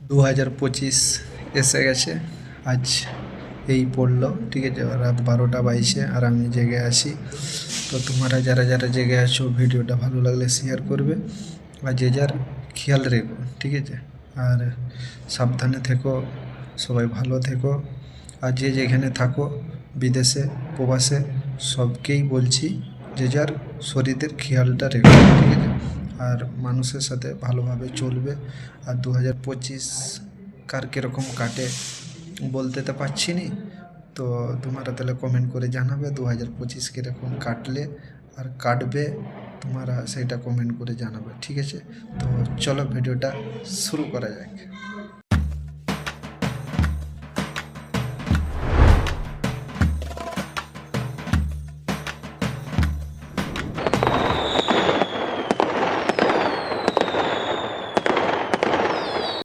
2025 এসে গেছে। আজ এই পড়লো, ঠিক আছে, রাত 12টা 22 আর আমি জেগে আছি। তো তোমরা যারা যারা জেগে আছো ভিডিওটা ভালো লাগলে শেয়ার করবে আর যে যার খেয়াল রেখো, ঠিক আছে। আর সাবধানে থেকো, সবাই ভালো থেকো। আর যে যেখানে থাকো, বিদেশে প্রবাসে, সবকেই বলছি যে যার শরীরের খেয়ালটা রেখো, ঠিক আছে। আর মানুষের সাথে ভালোভাবে চলবে। আর 2025 কার কীরকম কাটে বলতে তো পারছি নি, তো তোমরা তাহলে কমেন্ট করে জানাবে 2025 কীরকম কাটলে আর কাটবে, তোমরা সেইটা কমেন্ট করে জানাবে, ঠিক আছে। তো চলো ভিডিওটা শুরু করা যাক।